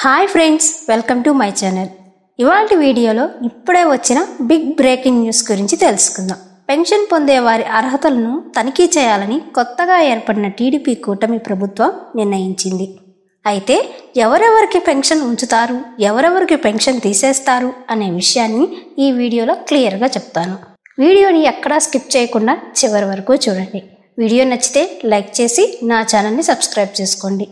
Hi friends, welcome to my channel. ఇవాల్టి వీడియోలో ఇప్పుడే వచ్చిన బిగ్ బ్రేకింగ్ న్యూస్ గురించి తెలుసుకుందాం. పెన్షన్ పొందే వారి అర్హతలను తనిఖీ చేయాలని కొత్తగా ఏర్పడిన టీడీపీ కూటమి ప్రభుత్వం నిర్ణయించింది. అయితే ఎవరెవరికి పెన్షన్ ఉంచుతారు, ఎవరెవరికి పెన్షన్ తీసేస్తారు అనే విషయాన్ని ఈ వీడియోలో క్లియర్గా చెప్తాను. వీడియోని ఎక్కడా స్కిప్ చేయకుండా చివరి వరకు చూడండి. వీడియో నచ్చితే లైక్ చేసి నా ఛానల్ని సబ్స్క్రైబ్ చేసుకోండి.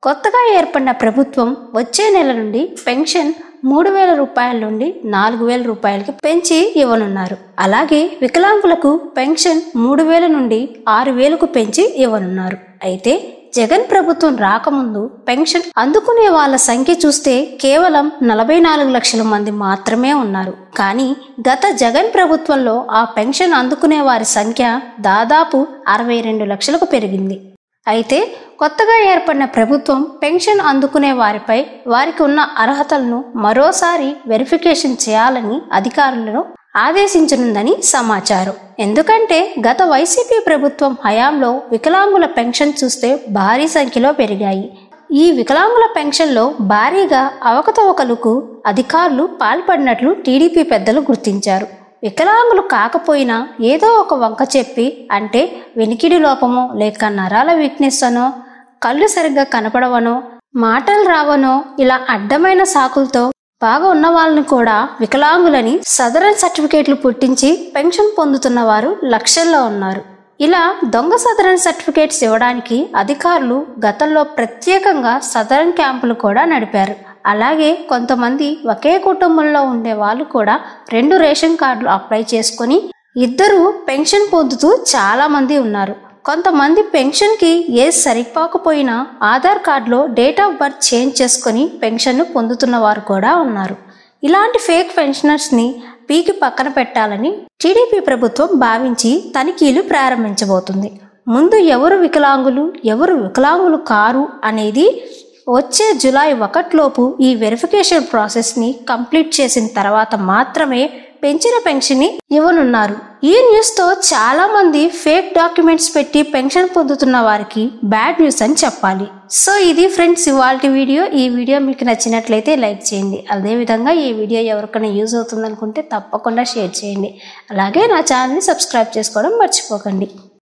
కొత్తగా ఏర్పడిన ప్రభుత్వం వచ్చే నెల నుండి పెన్షన్ 3,000 రూపాయల నుండి 4,000 రూపాయలకి పెంచి ఇవ్వనున్నారు. అలాగే వికలాంగులకు పెన్షన్ 3,000 నుండి 6,000కు పెంచి ఇవ్వనున్నారు. అయితే జగన్ ప్రభుత్వం రాకముందు పెన్షన్ అందుకునే వాళ్ళ సంఖ్య చూస్తే కేవలం 44 లక్షల మంది మాత్రమే ఉన్నారు. కానీ గత జగన్ ప్రభుత్వంలో ఆ పెన్షన్ అందుకునే వారి సంఖ్య దాదాపు 62 లక్షలకు పెరిగింది. అయితే కొత్తగా ఏర్పడిన ప్రభుత్వం పెన్షన్ అందుకునే వారిపై వారికి ఉన్న అర్హతలను మరోసారి వెరిఫికేషన్ చేయాలని అధికారులను ఆదేశించనుందని సమాచారం. ఎందుకంటే గత వైసీపీ ప్రభుత్వం హయాంలో వికలాంగుల పెన్షన్ చూస్తే భారీ సంఖ్యలో పెరిగాయి. ఈ వికలాంగుల పెన్షన్లో భారీగా అవకతవకలకు అధికారులు పాల్పడినట్లు టీడీపీ పెద్దలు గుర్తించారు. వికలాంగులు కాకపోయినా ఏదో ఒక వంక చెప్పి, అంటే వెనికిడి లోపమో లేక నరాల వీక్నెస్ అనో, కళ్ళు సరిగ్గా కనపడవనో, మాటలు రావనో, ఇలా అడ్డమైన సాకులతో బాగా ఉన్న వాళ్ళని కూడా వికలాంగులని సదరన్ సర్టిఫికేట్లు పుట్టించి పెన్షన్ పొందుతున్న వారు లక్షల్లో ఉన్నారు. ఇలా దొంగ సదరన్ సర్టిఫికేట్స్ ఇవ్వడానికి అధికారులు గతంలో ప్రత్యేకంగా సదరన్ క్యాంపులు కూడా నడిపారు. అలాగే కొంతమంది ఒకే కుటుంబంలో ఉండే వాళ్ళు కూడా 2 రేషన్ కార్డులు అప్లై చేసుకొని ఇద్దరు పెన్షన్ పొందుతూ చాలా మంది ఉన్నారు. కొంతమంది పెన్షన్కి ఏజ్ సరిపోకపోయినా ఆధార్ కార్డులో డేట్ ఆఫ్ బర్త్ చేంజ్ చేసుకొని పెన్షన్ను పొందుతున్న వారు కూడా ఉన్నారు. ఇలాంటి ఫేక్ పెన్షనర్స్ని పీకి పక్కన పెట్టాలని టీడీపీ ప్రభుత్వం భావించి తనిఖీలు ప్రారంభించబోతుంది. ముందు ఎవరు వికలాంగులు, ఎవరు వికలాంగులు కారు అనేది వచ్చే జూలై 1 లోపు ఈ వెరిఫికేషన్ ప్రాసెస్ని కంప్లీట్ చేసిన తర్వాత మాత్రమే పెంచిన పెన్షన్ని ఇవ్వనున్నారు. ఈ న్యూస్తో చాలా మంది ఫేక్ డాక్యుమెంట్స్ పెట్టి పెన్షన్ పొందుతున్న వారికి బ్యాడ్ న్యూస్ అని చెప్పాలి. సో ఇది ఫ్రెండ్స్ ఇవాల్టి వీడియో. ఈ వీడియో మీకు నచ్చినట్లయితే లైక్ చేయండి. అదేవిధంగా ఈ వీడియో ఎవరికైనా యూజ్ అవుతుంది అనుకుంటే తప్పకుండా షేర్ చేయండి. అలాగే నా ఛానల్ని సబ్స్క్రైబ్ చేసుకోవడం మర్చిపోకండి.